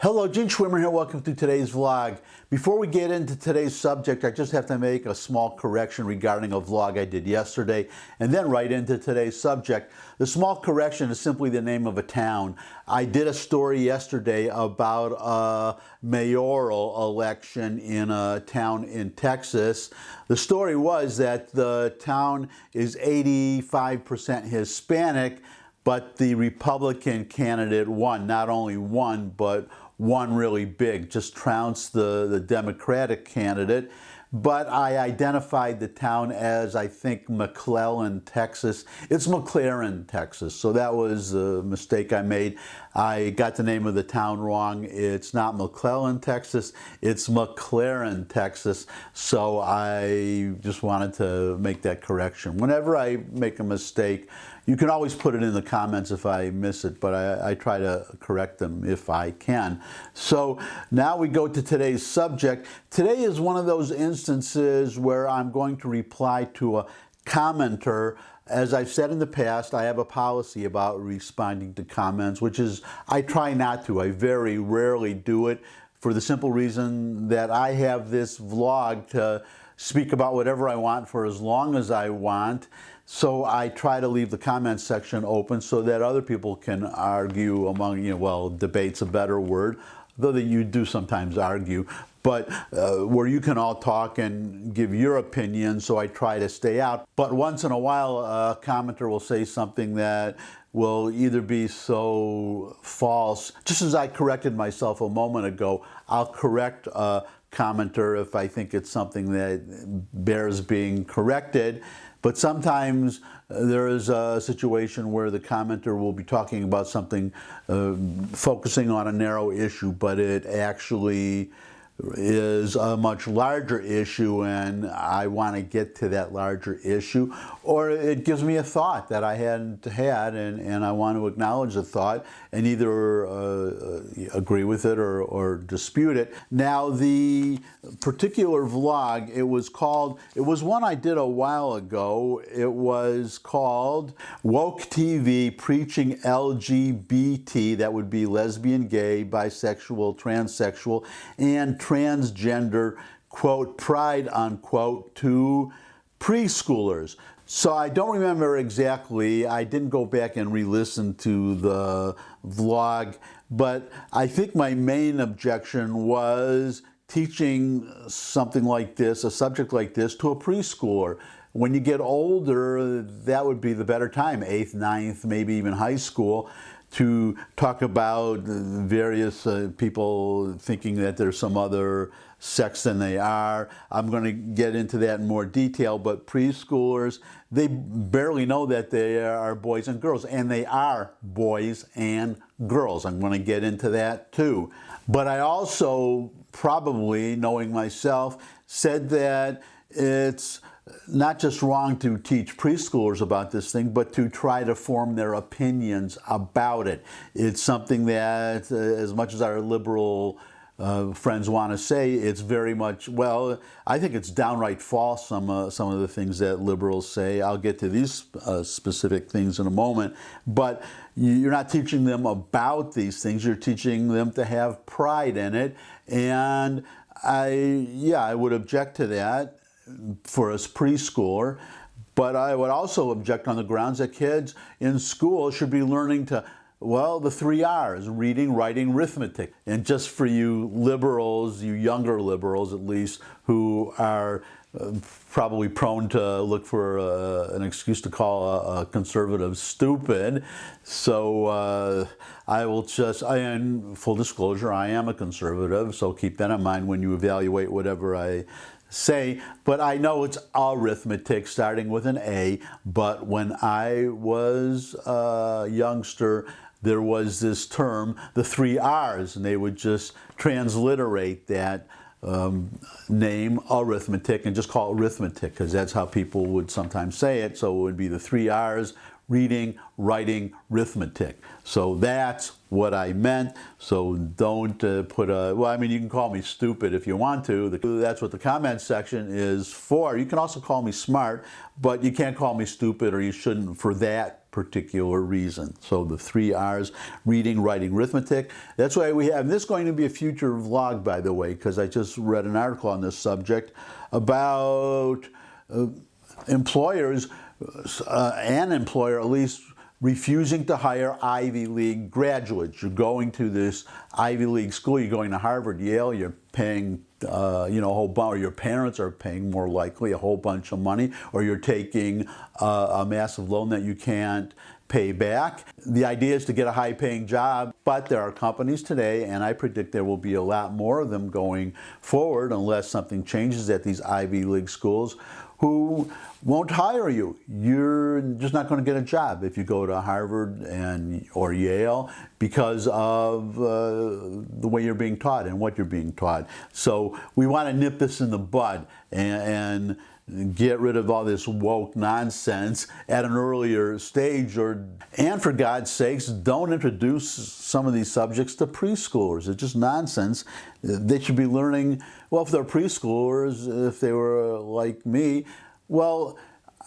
Hello, Gene Schwimmer here. Welcome to today's vlog. Before we get into today's subject, I just have to make a small correction regarding a vlog I did yesterday and then right into today's subject. The small correction is simply the name of a town. I did a story yesterday about a mayoral election in a town in Texas. The story was that the town is 85% Hispanic, but the Republican candidate won. Not only won, but won really big, just trounced the Democratic candidate. But I identified the town as, I think, McClellan, Texas. It's McLaren, Texas. So that was a mistake I made. I got the name of the town wrong. It's not McClellan, Texas. It's McLaren, Texas. So I just wanted to make that correction. Whenever I make a mistake, you can always put it in the comments if I miss it, but I try to correct them if I can. So now we go to today's subject. Today is one of those instances where I'm going to reply to a commenter. As I've said in the past, I have a policy about responding to comments, which is I try not to. I very rarely do it for the simple reason that I have this vlog to speak about whatever I want for as long as I want. So I try to leave the comments section open so that other people can argue among, well, debate's a better word, though that you do sometimes argue, but where you can all talk and give your opinion, so I try to stay out. But once in a while, a commenter will say something that will either be so false, just as I corrected myself a moment ago, I'll correct a commenter if I think it's something that bears being corrected. But sometimes there is a situation where the commenter will be talking about something, focusing on a narrow issue, but it actually is a much larger issue and I want to get to that larger issue, or it gives me a thought that I hadn't had and I want to acknowledge the thought and either agree with it or dispute it. Now the particular vlog, it was one I did a while ago. It was called Woke TV Preaching LGBT, that would be lesbian, gay, bisexual, transsexual, and transgender, quote, pride, unquote, to preschoolers. So I don't remember exactly. I didn't go back and re-listen to the vlog, but I think my main objection was teaching something like this, a subject like this, to a preschooler. When you get older, that would be the better time, 8th, 9th, maybe even high school, to talk about various people thinking that there's some other sex than they are. I'm going to get into that in more detail, but preschoolers, they barely know that they are boys and girls, and they are boys and girls. I'm going to get into that too. But I also, probably knowing myself, said that it's not just wrong to teach preschoolers about this thing, but to try to form their opinions about it. It's something that, as much as our liberal friends want to say, it's very much, well, I think it's downright false, some of the things that liberals say. I'll get to these specific things in a moment, but you're not teaching them about these things, you're teaching them to have pride in it, and I would object to that for a preschooler, but I would also object on the grounds that kids in school should be learning to, well, the 3 R's, reading, writing, arithmetic. And just for you liberals, you younger liberals at least, who are probably prone to look for an excuse to call a conservative stupid. So I will just, and full disclosure, I am a conservative, so keep that in mind when you evaluate whatever I say, but I know it's arithmetic starting with an A, but when I was a youngster, there was this term, the 3 R's, and they would just transliterate that name, arithmetic, and just call it arithmetic, because that's how people would sometimes say it. So it would be the 3 R's, reading, writing, arithmetic. So that's what I meant. So don't put a, well, I mean, you can call me stupid if you want to. That's what the comment section is for. You can also call me smart, but you can't call me stupid, or you shouldn't for that particular reason. So the 3 R's, reading, writing, arithmetic. That's why we have, and this is going to be a future vlog, by the way, because I just read an article on this subject about employers, an employer at least, refusing to hire Ivy League graduates. You're going to this Ivy League school, you're going to Harvard, Yale, you're paying a whole bunch, or your parents are paying more likely a whole bunch of money, or you're taking a massive loan that you can't pay back. The idea is to get a high-paying job, but there are companies today, and I predict there will be a lot more of them going forward unless something changes at these Ivy League schools, who won't hire you. You're just not going to get a job if you go to Harvard or Yale because of the way you're being taught and what you're being taught. So we want to nip this in the bud and get rid of all this woke nonsense at an earlier stage, and for God's sakes, don't introduce some of these subjects to preschoolers. It's just nonsense. They should be learning, well, if they're preschoolers, if they were like me, well,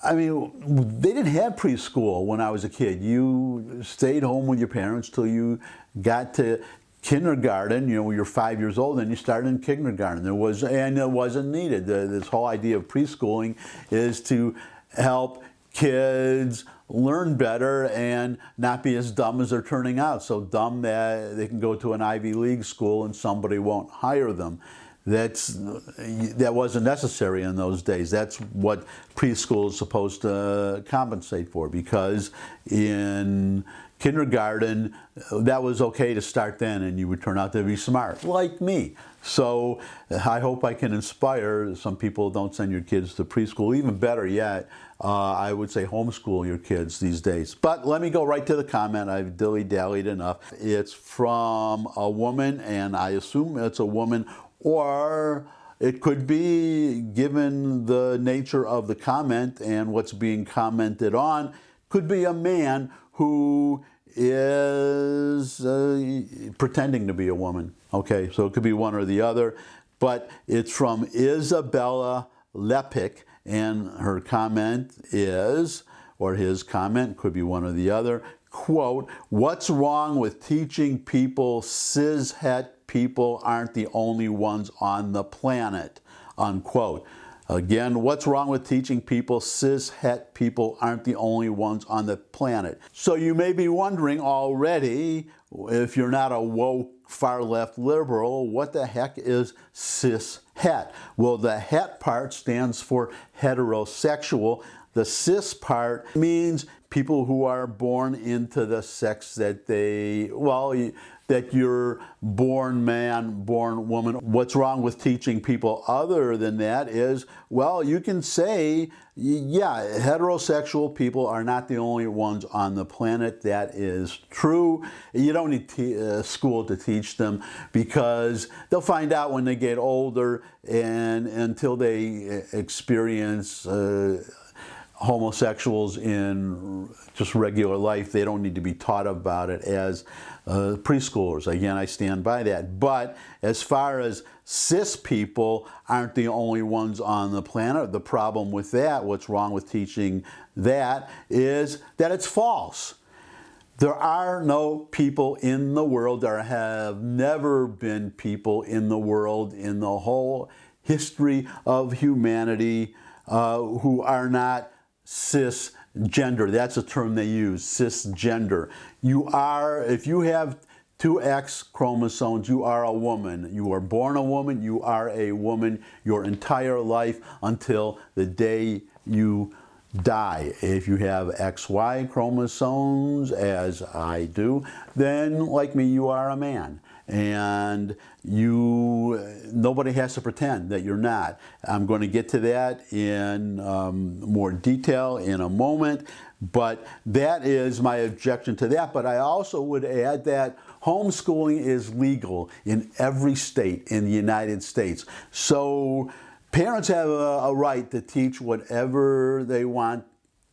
I mean, they didn't have preschool when I was a kid. You stayed home with your parents till you got to kindergarten, when you're 5 years old, and you started in kindergarten. It wasn't needed. This whole idea of preschooling is to help kids learn better and not be as dumb as they're turning out. So dumb that they can go to an Ivy League school and somebody won't hire them. That wasn't necessary in those days. That's what preschool is supposed to compensate for, because in kindergarten, that was okay to start then, and you would turn out to be smart, like me. So I hope I can inspire some people. Don't send your kids to preschool. Even better yet, I would say homeschool your kids these days. But let me go right to the comment. I've dilly-dallied enough. It's from a woman, and I assume it's a woman, or it could be, given the nature of the comment and what's being commented on, could be a man who is pretending to be a woman. Okay, so it could be one or the other, but it's from Isabella Lepik, and her comment is, or his comment, could be one or the other, quote, "What's wrong with teaching people cishet people aren't the only ones on the planet," unquote. Again, what's wrong with teaching people cishet people aren't the only ones on the planet? So you may be wondering already, if you're not a woke far left liberal, what the heck is cishet? Well, the het part stands for heterosexual. The cis part means people who are born into the sex that that you're born man, born woman. What's wrong with teaching people other than that is, well, you can say, yeah, heterosexual people are not the only ones on the planet. That is true. You don't need school to teach them, because they'll find out when they get older, and until they experience homosexuals in just regular life, they don't need to be taught about it as preschoolers. Again, I stand by that. But as far as cis people aren't the only ones on the planet, the problem with that, what's wrong with teaching that, is that it's false. There are no people in the world, there have never been people in the world in the whole history of humanity who are not cisgender. That's a term they use, cisgender. You are, if you have 2 X chromosomes, you are a woman. You are born a woman, you are a woman your entire life until the day you die. If you have XY chromosomes, as I do, then like me, you are a man. And nobody has to pretend that you're not. I'm going to get to that in more detail in a moment, but that is my objection to that. But I also would add that homeschooling is legal in every state in the United States. So parents have a right to teach whatever they want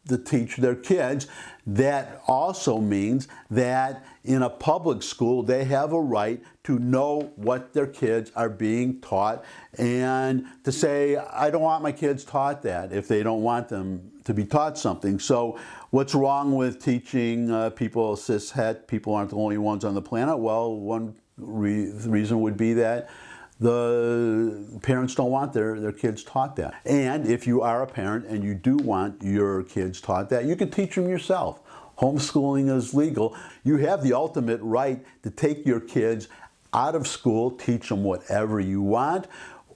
to teach their kids. That also means that in a public school, they have a right to know what their kids are being taught and to say, I don't want my kids taught that if they don't want them to be taught something. So what's wrong with teaching people, cishet people aren't the only ones on the planet? Well, one reason would be that the parents don't want their kids taught that. And if you are a parent and you do want your kids taught that, you can teach them yourself. Homeschooling is legal. You have the ultimate right to take your kids out of school, teach them whatever you want,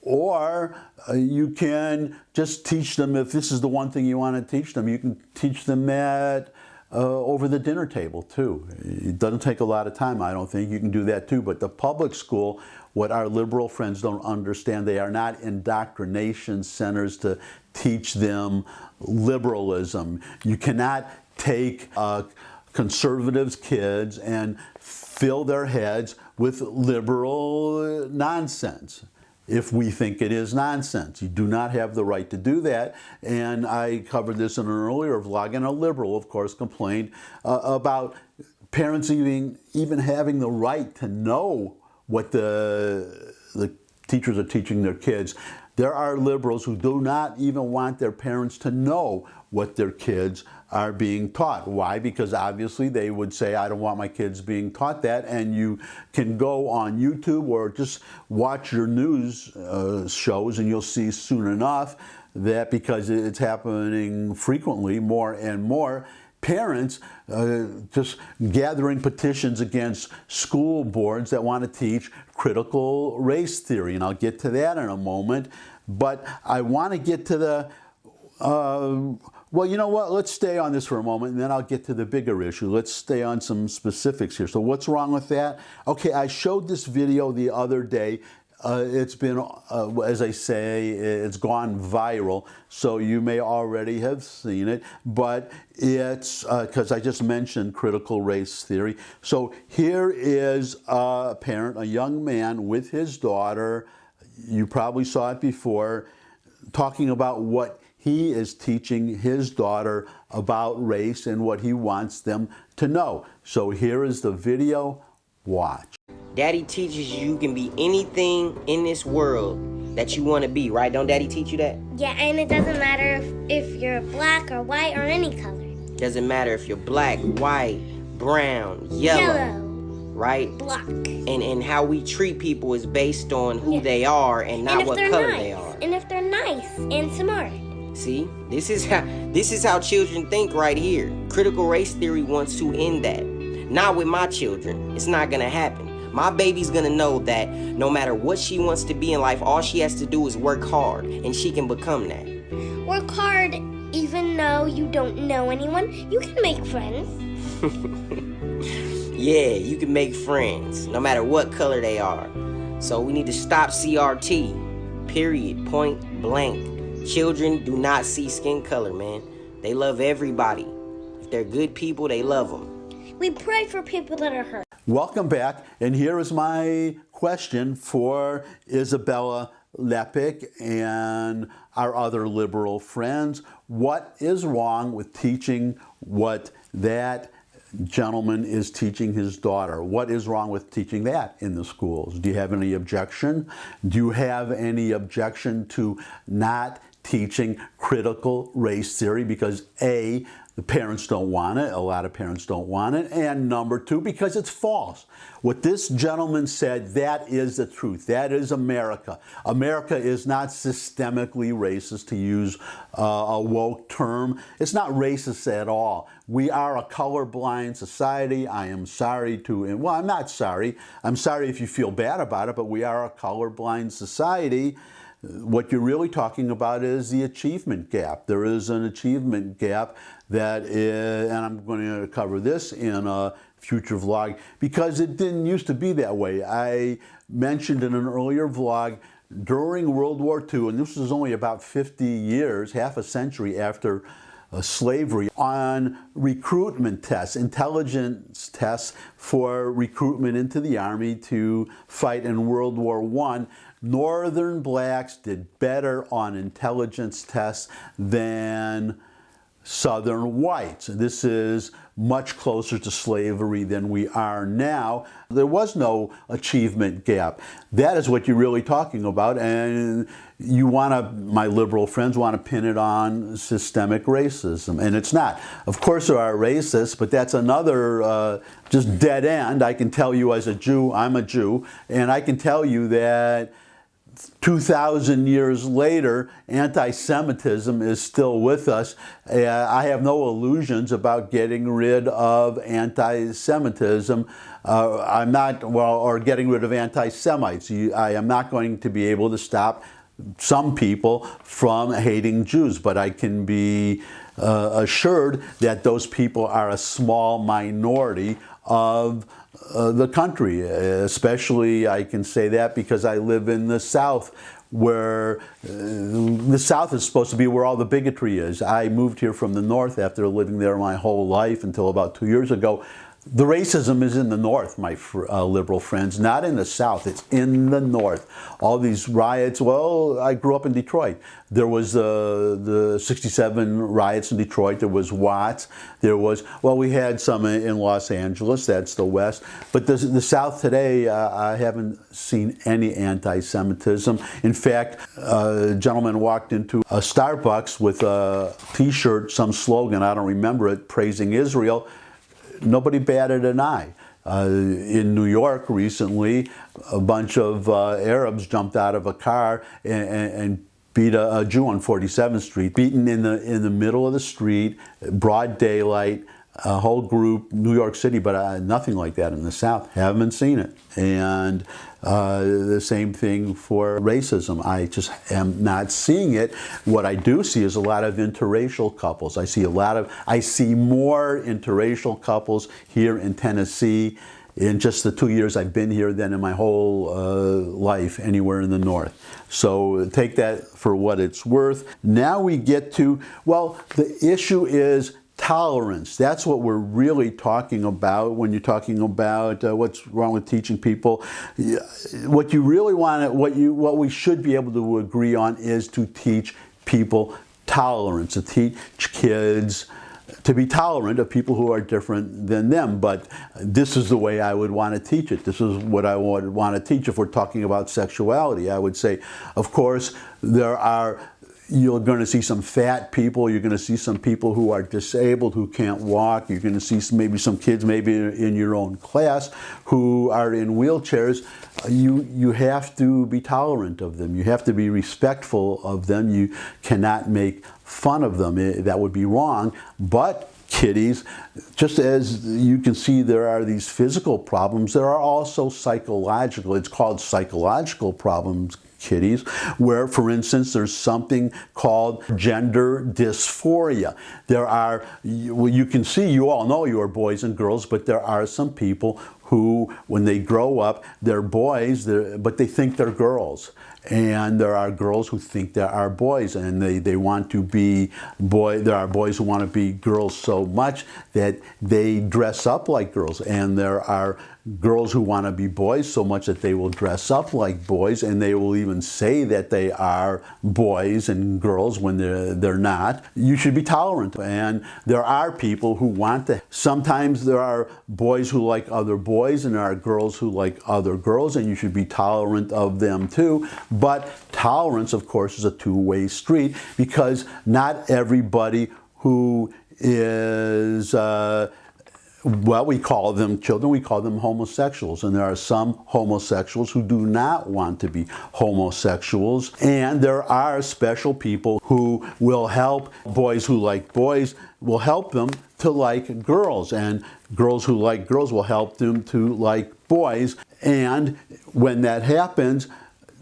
or you can just teach them, if this is the one thing you want to teach them, you can teach them that over the dinner table too. It doesn't take a lot of time, I don't think. You can do that too. But the public school, what our liberal friends don't understand, they are not indoctrination centers to teach them liberalism. You cannot take conservatives' kids and fill their heads with liberal nonsense if we think it is nonsense. You do not have the right to do that. And I covered this in an earlier vlog, and a liberal, of course, complained about parents even having the right to know what the teachers are teaching their kids. There are liberals who do not even want their parents to know what their kids are being taught. Why? Because obviously they would say, I don't want my kids being taught that. And you can go on YouTube or just watch your news shows, and you'll see soon enough that, because it's happening frequently, more and more, parents just gathering petitions against school boards that want to teach critical race theory. And I'll get to that in a moment. But I want to get to the well, you know what? Let's stay on this for a moment, and then I'll get to the bigger issue. Let's stay on some specifics here. So what's wrong with that? Okay, I showed this video the other day. It's been, as I say, it's gone viral, so you may already have seen it, but it's, because I just mentioned critical race theory. So here is a parent, a young man with his daughter. You probably saw it before, talking about what he is teaching his daughter about race and what he wants them to know. So here is the video. Watch. Daddy teaches you can be anything in this world that you want to be, right? Don't Daddy teach you that? Yeah, and it doesn't matter if you're black or white or any color. Doesn't matter if you're black, white, brown, yellow. Right? Black. And how we treat people is based on who they are and not what color they are. And if they're nice and smart. See, this is how children think right here. Critical race theory wants to end that. Not with my children. It's not gonna happen. My baby's gonna know that no matter what she wants to be in life, all she has to do is work hard, and she can become that. Work hard, even though you don't know anyone. You can make friends. Yeah, you can make friends, no matter what color they are. So we need to stop CRT. Period. Point blank. Children do not see skin color, man. They love everybody. If they're good people, they love them. We pray for people that are hurt. Welcome back, and here is my question for Isabella Lepik and our other liberal friends. What is wrong with teaching what that gentleman is teaching his daughter? What is wrong with teaching that in the schools? Do you have any objection? Do you have any objection to not teaching critical race theory? Because A, the parents don't want it. A lot of parents don't want it. And number two, because it's false. What this gentleman said, that is the truth. That is America. America is not systemically racist, to use a woke term. It's not racist at all. We are a colorblind society. I am sorry to, well, I'm not sorry. I'm sorry if you feel bad about it, but we are a colorblind society. What you're really talking about is the achievement gap. There is an achievement gap that is, and I'm going to cover this in a future vlog, because it didn't used to be that way. I mentioned in an earlier vlog, during World War II, and this was only about 50 years, half a century after slavery, on recruitment tests, intelligence tests for recruitment into the Army to fight in World War I, Northern blacks did better on intelligence tests than Southern whites. This is much closer to slavery than we are now. There was no achievement gap. That is what you're really talking about, and you want to, my liberal friends want to pin it on systemic racism, and it's not. Of course there are racists, but that's another just dead end. I can tell you as a Jew, I'm a Jew, and I can tell you that 2,000 years later, anti-Semitism is still with us. I have no illusions about getting rid of anti-Semitism. I'm not, well, or getting rid of anti-Semites. I am not going to be able to stop some people from hating Jews, but I can be assured that those people are a small minority of the country. Especially I can say that because I live in the South, where the South is supposed to be where all the bigotry is. I moved here from the North after living there my whole life until about 2 years ago. The racism is in the North, my liberal friends, not in the South. It's in the North. All these riots, well, I grew up in Detroit. There was the 67 riots in Detroit. There was Watts. There was, well, we had some in Los Angeles. That's the West. But the South today, I haven't seen any anti-Semitism. In fact, a gentleman walked into a Starbucks with a T-shirt, some slogan, I don't remember it, praising Israel. Nobody batted an eye. In New York recently, a bunch of Arabs jumped out of a car and beat a Jew on 47th Street, beaten in the middle of the street, broad daylight, a whole group, New York City, but nothing like that in the South. Haven't seen it. And the same thing for racism. I just am not seeing it. What I do see is a lot of interracial couples. I see more interracial couples here in Tennessee in just the 2 years I've been here than in my whole life anywhere in the North. So take that for what it's worth. Now we get to, well, the issue is tolerance. That's what we're really talking about when you're talking about what's wrong with teaching people. What you really want, what we should be able to agree on is to teach people tolerance, to teach kids to be tolerant of people who are different than them. But this is the way I would want to teach it. This is what I would want to teach if we're talking about sexuality. I would say, of course, you're going to see some fat people. You're going to see some people who are disabled, who can't walk. You're going to see maybe some kids, maybe in your own class, who are in wheelchairs. You have to be tolerant of them. You have to be respectful of them. You cannot make fun of them. That would be wrong. But kiddies, just as you can see there are these physical problems, there are also psychological. It's called psychological problems, kiddies, where, for instance, there's something called gender dysphoria. There are, you can see, you all know you are boys and girls, but there are some people who, when they grow up, they're boys, but they think they're girls. And there are girls who think there are boys, and they want to be there are boys who want to be girls so much that they dress up like girls. And there are girls who want to be boys so much that they will dress up like boys, and they will even say that they are boys and girls when they're not. You should be tolerant. And there are people who want to. Sometimes there are boys who like other boys, and there are girls who like other girls, and you should be tolerant of them too. But tolerance, of course, is a two-way street, because not everybody who is well, we call them children, we call them homosexuals. And there are some homosexuals who do not want to be homosexuals. And there are special people who will help boys who like boys, will help them to like girls. And girls who like girls will help them to like boys. And when that happens,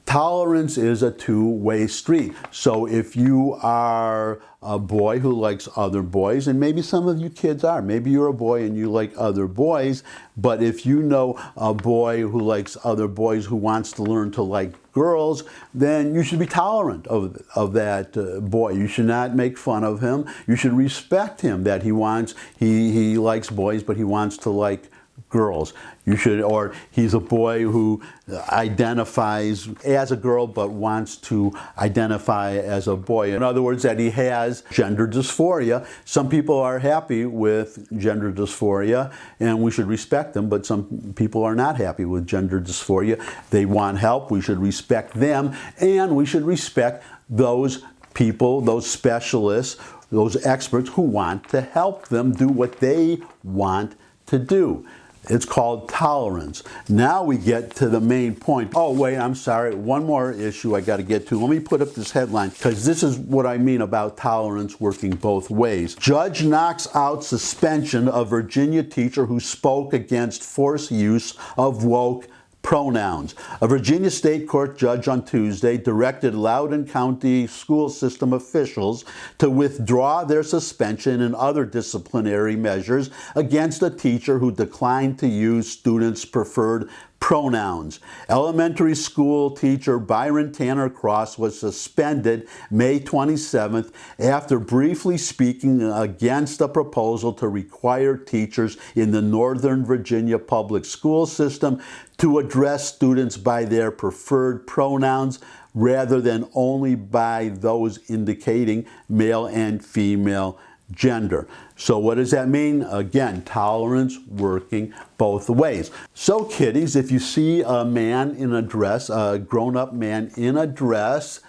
tolerance is a two-way street. So if you are a boy who likes other boys, and maybe some of you kids are, maybe you're a boy and you like other boys, but if you know a boy who likes other boys who wants to learn to like girls, then you should be tolerant of that boy. You should not make fun of him. You should respect him that he likes boys, but he wants to like girls. You should, or he's a boy who identifies as a girl but wants to identify as a boy. In other words, that he has gender dysphoria. Some people are happy with gender dysphoria and we should respect them, but some people are not happy with gender dysphoria. They want help. We should respect them, and we should respect those people, those specialists, those experts who want to help them do what they want to do. It's called tolerance. Now we get to the main point. Oh, wait, I'm sorry. One more issue I got to get to. Let me put up this headline, because this is what I mean about tolerance working both ways. Judge knocks out suspension of Virginia teacher who spoke against forced use of woke pronouns. A Virginia state court judge on Tuesday directed Loudoun County school system officials to withdraw their suspension and other disciplinary measures against a teacher who declined to use students' preferred pronouns. Elementary school teacher Byron Tanner Cross was suspended May 27th after briefly speaking against a proposal to require teachers in the Northern Virginia public school system to address students by their preferred pronouns rather than only by those indicating male and female gender. So what does that mean? Again, tolerance working both ways. So kiddies, if you see a man in a dress, a grown-up man in a dress,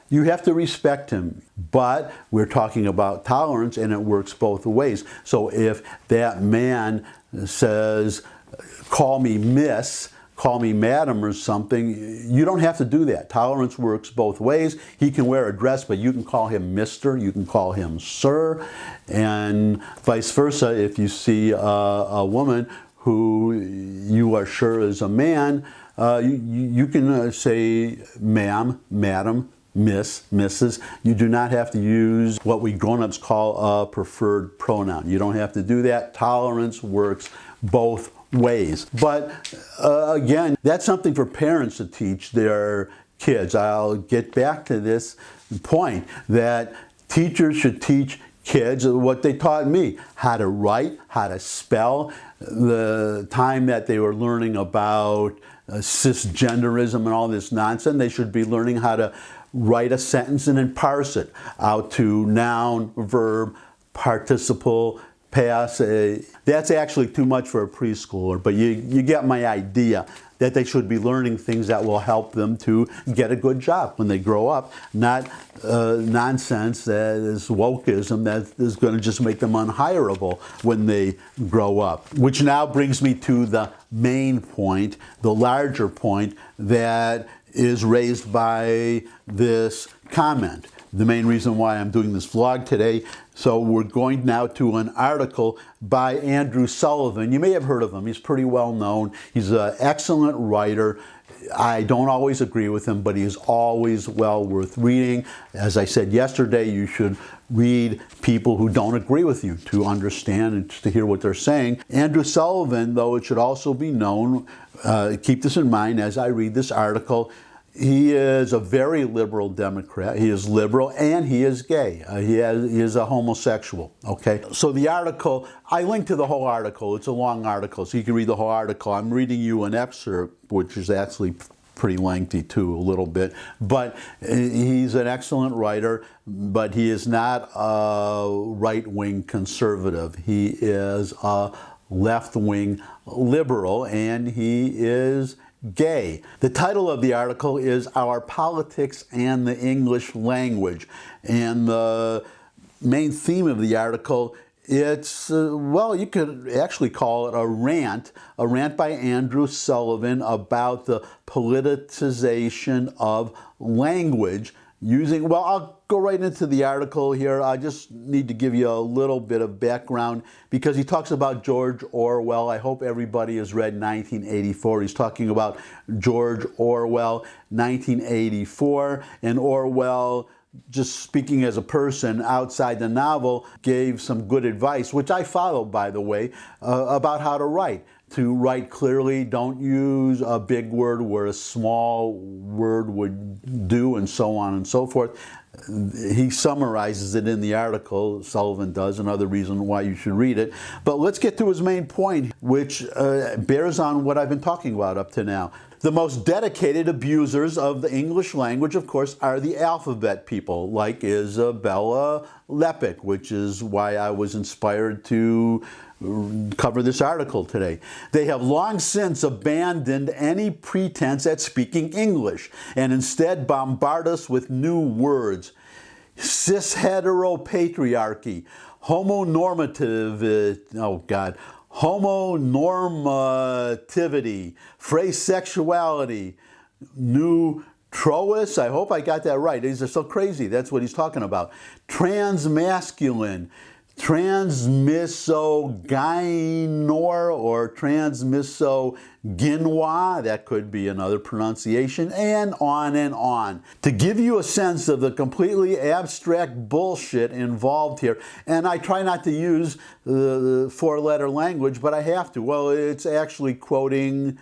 you have to respect him. But we're talking about tolerance, and it works both ways. So if that man says, call me miss, call me madam or something, you don't have to do that. Tolerance works both ways. He can wear a dress, but you can call him Mr., you can call him Sir, and vice versa. If you see a woman who you are sure is a man, you can say ma'am, madam, miss, Mrs. You do not have to use what we grown-ups call a preferred pronoun. You don't have to do that. Tolerance works both ways. But again, that's something for parents to teach their kids. I'll get back to this point that teachers should teach kids what they taught me: how to write, how to spell. The time that they were learning about cisgenderism and all this nonsense, they should be learning how to write a sentence and then parse it out to noun, verb, participle, past. That's actually too much for a preschooler, but you get my idea, that they should be learning things that will help them to get a good job when they grow up, not nonsense that is wokism that is going to just make them unhireable when they grow up. Which now brings me to the main point, the larger point that is raised by this comment. The main reason why I'm doing this vlog today. So we're going now to an article by Andrew Sullivan. You may have heard of him. He's pretty well known. He's an excellent writer. I don't always agree with him, but he is always well worth reading. As I said yesterday, you should read people who don't agree with you to understand and to hear what they're saying. Andrew Sullivan, though it should also be known, keep this in mind as I read this article, he is a very liberal Democrat. He is liberal and he is gay. He is a homosexual, okay? So the article, I linked to the whole article. It's a long article, so you can read the whole article. I'm reading you an excerpt, which is actually pretty lengthy too, a little bit. But he's an excellent writer, but he is not a right-wing conservative. He is a left-wing liberal, and he is gay. The title of the article is Our Politics and the English Language. And the main theme of the article, it's, well, you could actually call it a rant by Andrew Sullivan about the politicization of language using, well, I'll go right into the article here. I just need to give you a little bit of background because he talks about George Orwell. I hope everybody has read 1984. He's talking about George Orwell, 1984, and Orwell, just speaking as a person outside the novel, gave some good advice, which I followed, by the way, about how to write. to write clearly. Don't use a big word where a small word would do, and so on and so forth. He summarizes it in the article, Sullivan does, another reason why you should read it. But let's get to his main point, which bears on what I've been talking about up to now. The most dedicated abusers of the English language, of course, are the alphabet people, like Isabella Lepic, which is why I was inspired to cover this article today. They have long since abandoned any pretense at speaking English and instead bombard us with new words. Cis-heteropatriarchy, homonormativity, phrase sexuality, new trois, I hope I got that right. These are so crazy. That's what he's talking about. Transmasculine, transmisogynor or transmisogynwa, that could be another pronunciation, and on and on. To give you a sense of the completely abstract bullshit involved here, and I try not to use the four-letter language, but I have to. Well, it's actually quoting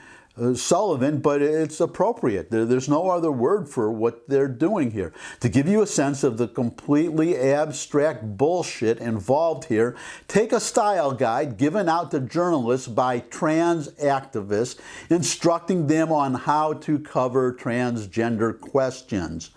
Sullivan, but it's appropriate. There's no other word for what they're doing here. To give you a sense of the completely abstract bullshit involved here, take a style guide given out to journalists by trans activists, instructing them on how to cover transgender questions.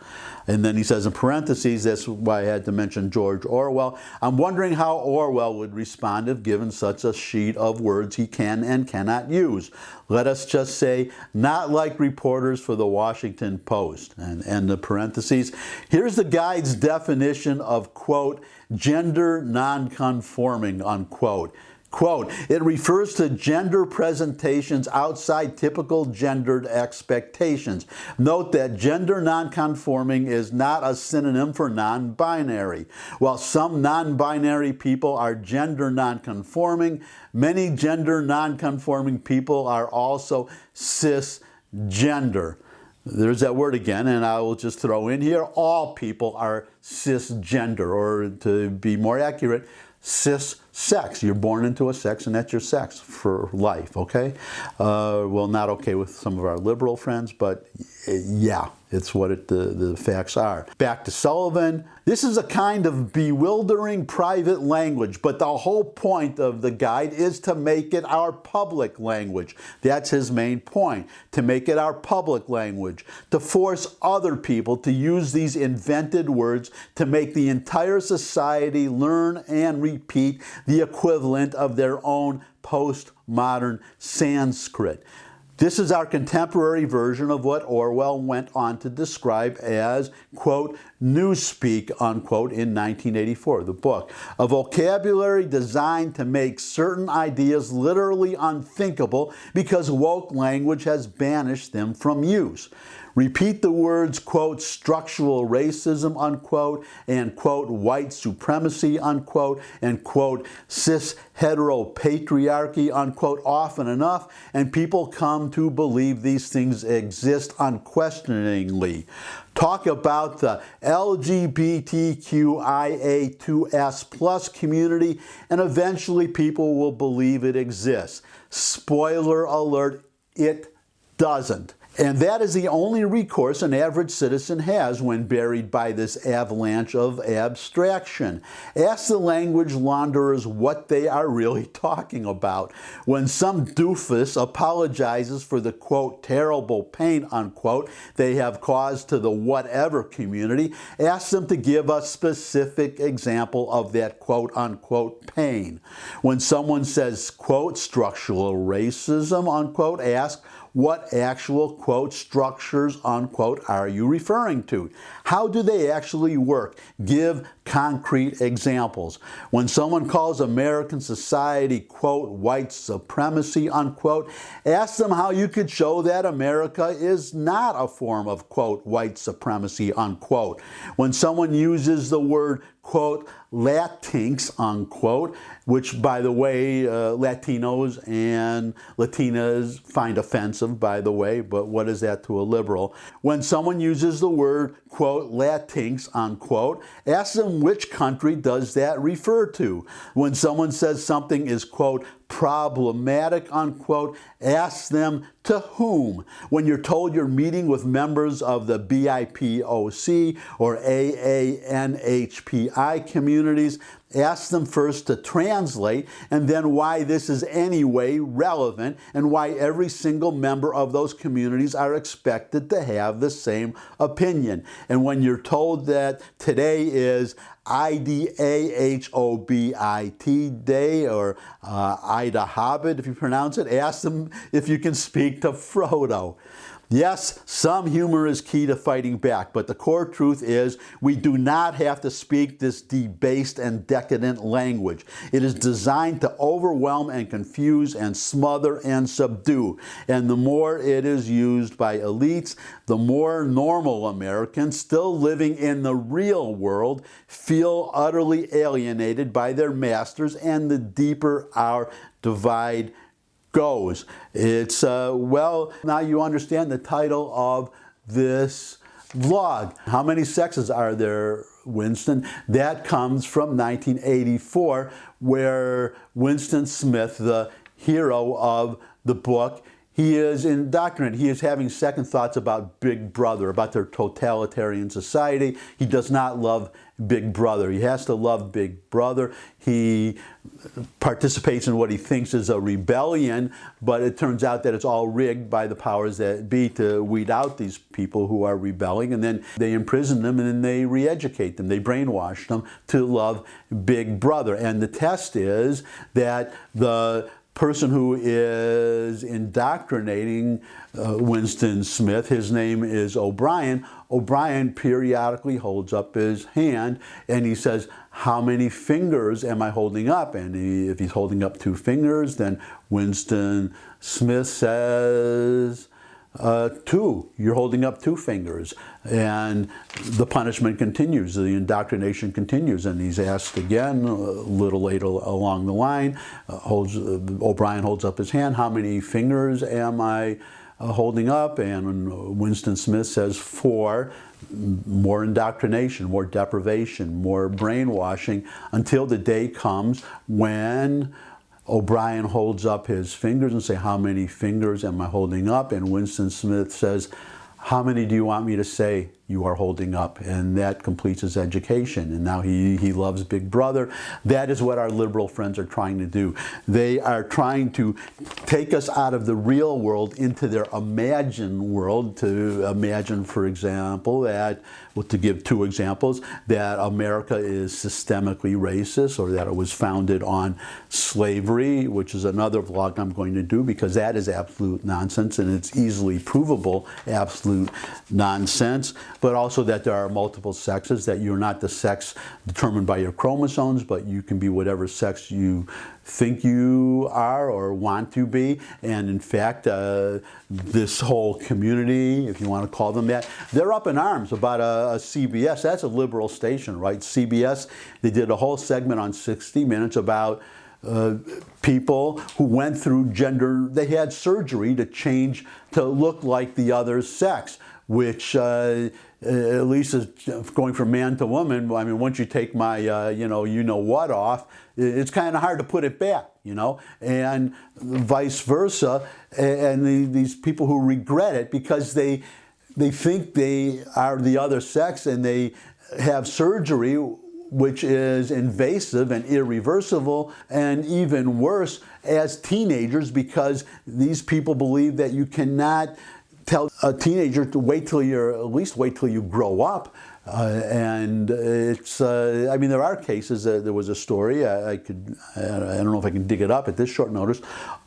And then he says in parentheses, that's why I had to mention George Orwell, I'm wondering how Orwell would respond if given such a sheet of words he can and cannot use. Let us just say, not like reporters for the Washington Post. And end the parentheses. Here's the guide's definition of, quote, gender nonconforming, unquote. Quote, it refers to gender presentations outside typical gendered expectations. Note that gender nonconforming is not a synonym for non-binary. While some non-binary people are gender nonconforming, many gender nonconforming people are also cisgender. There's that word again, and I will just throw in here, all people are cisgender, or to be more accurate, cis-sex. You're born into a sex, and that's your sex for life, okay? Well, not okay with some of our liberal friends, but yeah, it's what the facts are. Back to Sullivan. This is a kind of bewildering private language, but the whole point of the guide is to make it our public language. That's his main point, to make it our public language, to force other people to use these invented words to make the entire society learn and repeat the equivalent of their own postmodern Sanskrit. This is our contemporary version of what Orwell went on to describe as, quote, newspeak, unquote, in 1984, the book. A vocabulary designed to make certain ideas literally unthinkable because woke language has banished them from use. Repeat the words, quote, structural racism, unquote, and, quote, white supremacy, unquote, and, quote, cis-heteropatriarchy, unquote, often enough, and people come to believe these things exist unquestioningly. Talk about the LGBTQIA2S plus community, and eventually people will believe it exists. Spoiler alert, it doesn't. And that is the only recourse an average citizen has when buried by this avalanche of abstraction. Ask the language launderers what they are really talking about. When some doofus apologizes for the, quote, terrible pain, unquote, they have caused to the whatever community, ask them to give a specific example of that, quote, unquote, pain. When someone says, quote, structural racism, unquote, ask, what actual, quote, structures, unquote, are you referring to? How do they actually work? Give concrete examples. When someone calls American society, quote, white supremacy, unquote, ask them how you could show that America is not a form of, quote, white supremacy, unquote. When someone uses the word, quote, Latinx, unquote, which, by the way, Latinos and Latinas find offensive, by the way, but what is that to a liberal? When someone uses the word, quote, Latinx, unquote, ask them which country does that refer to. When someone says something is, quote, problematic, unquote, ask them to whom. When you're told you're meeting with members of the BIPOC or AANHPI communities, ask them first to translate and then why this is anyway relevant and why every single member of those communities are expected to have the same opinion. And when you're told that today is IDAHOBIT Day or Ida Hobbit, if you pronounce it, ask them if you can speak to Frodo. Yes, some humor is key to fighting back, but the core truth is we do not have to speak this debased and decadent language. It is designed to overwhelm and confuse and smother and subdue. And the more it is used by elites, the more normal Americans still living in the real world feel utterly alienated by their masters, and the deeper our divide goes. It's, well, now you understand the title of this vlog. How many sexes are there, Winston? That comes from 1984, where Winston Smith, the hero of the book, he is indoctrinated. He is having second thoughts about Big Brother, about their totalitarian society. He does not love Big Brother. He has to love Big Brother. He participates in what he thinks is a rebellion, but it turns out that it's all rigged by the powers that be to weed out these people who are rebelling, and then they imprison them and then they re-educate them. They brainwash them to love Big Brother. And the test is that the person who is indoctrinating Winston Smith, his name is O'Brien. O'Brien periodically holds up his hand and he says, how many fingers am I holding up? And if he's holding up 2 fingers, then Winston Smith says, 2. You're holding up 2 fingers. And the punishment continues, the indoctrination continues, and he's asked again a little later along the line. O'Brien holds up his hand. How many fingers am I holding up? And Winston Smith says 4. More indoctrination, more deprivation, more brainwashing, until the day comes when O'Brien holds up his fingers and say, how many fingers am I holding up? And Winston Smith says, how many do you want me to say you are holding up? And that completes his education. And now he loves Big Brother. That is what our liberal friends are trying to do. They are trying to take us out of the real world into their imagined world, to imagine, for example, that, well, to give 2 examples, that America is systemically racist, or that it was founded on slavery, which is another vlog I'm going to do, because that is absolute nonsense, and it's easily provable absolute nonsense. But also that there are multiple sexes, that you're not the sex determined by your chromosomes, but you can be whatever sex you think you are or want to be. And in fact, this whole community, if you want to call them that, they're up in arms about a CBS. That's a liberal station, right? CBS, they did a whole segment on 60 Minutes about people who went through gender, they had surgery to change to look like the other sex, which at least is going from man to woman. I mean, once you take my, you know what off, it's kind of hard to put it back, you know, and vice versa. And these people who regret it because they think they are the other sex, and they have surgery which is invasive and irreversible, and even worse as teenagers, because these people believe that you cannot tell a teenager to wait till at least wait till you grow up. And it's, I mean, there are cases, there was a story, I don't know if I can dig it up at this short notice,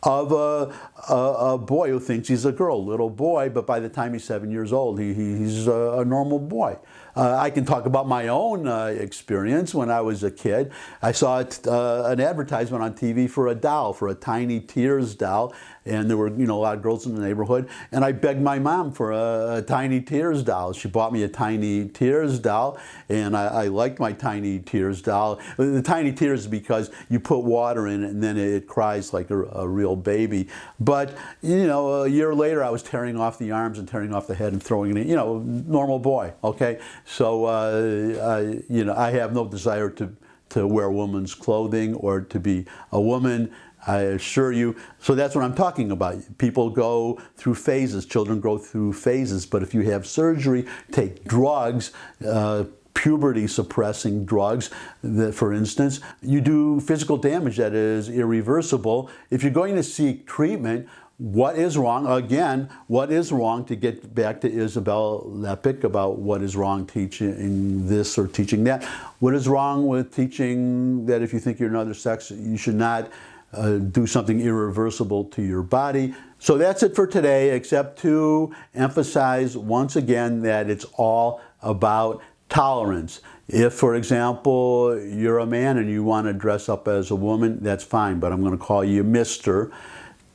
of a boy who thinks he's a girl, little boy, but by the time he's 7 years old, he's a normal boy. I can talk about my own experience when I was a kid. I saw an advertisement on TV for a doll, for a Tiny Tears doll, and there were, you know, a lot of girls in the neighborhood, and I begged my mom for a Tiny Tears doll. She bought me a Tiny Tears doll, and I liked my Tiny Tears doll. The Tiny Tears is because you put water in it and then it cries like a real baby. But, you know, a year later I was tearing off the arms and tearing off the head and throwing it in, you know, normal boy, okay? So, you know, I have no desire to wear woman's clothing or to be a woman. I assure you. So that's what I'm talking about. People go through phases. Children go through phases. But if you have surgery, take drugs, puberty suppressing drugs, that, for instance, you do physical damage that is irreversible. If you're going to seek treatment, what is wrong? Again, what is wrong, to get back to Isabel Lepic about what is wrong teaching this or teaching that. What is wrong with teaching that if you think you're another sex, you should not do something irreversible to your body? So that's it for today, except to emphasize once again that it's all about tolerance. If, for example, you're a man and you want to dress up as a woman, that's fine, but I'm going to call you Mr.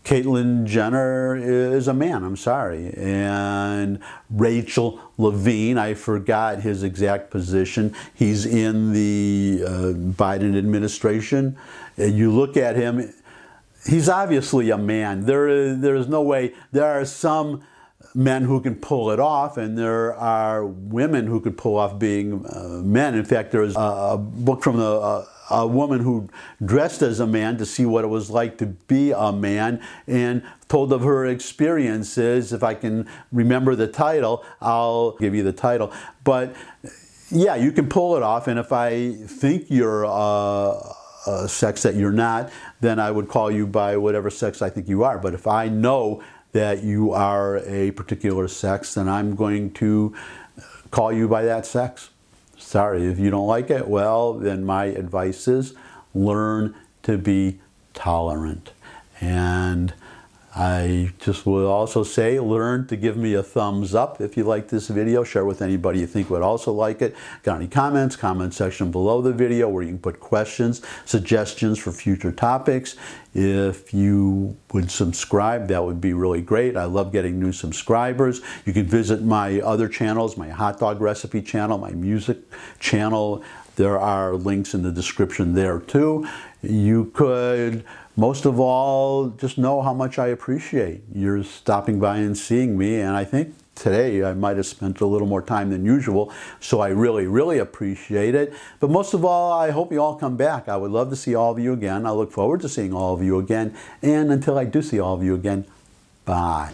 Caitlyn Jenner is a man, I'm sorry. And Rachel Levine, I forgot his exact position. He's in the Biden administration. You look at him, he's obviously a man. There is no way. There are some men who can pull it off, and there are women who could pull off being men. In fact, there's a book from a woman who dressed as a man to see what it was like to be a man, and told of her experiences. If I can remember the title, I'll give you the title. But yeah, you can pull it off, and if I think you're a sex that you're not, then I would call you by whatever sex I think you are. But if I know that you are a particular sex, then I'm going to call you by that sex. Sorry, if you don't like it, well, then my advice is learn to be tolerant. And I just will also say, learn to give me a thumbs up if you like this video. Share with anybody you think would also like it. Got any comments? Comment section below the video where you can put questions, suggestions for future topics. If you would subscribe, that would be really great. I love getting new subscribers. You can visit my other channels, my hot dog recipe channel, my music channel. There are links in the description there too. You could, most of all, just know how much I appreciate your stopping by and seeing me. And I think today I might have spent a little more time than usual, so I really, really appreciate it. But most of all, I hope you all come back. I would love to see all of you again. I look forward to seeing all of you again. And until I do see all of you again, bye.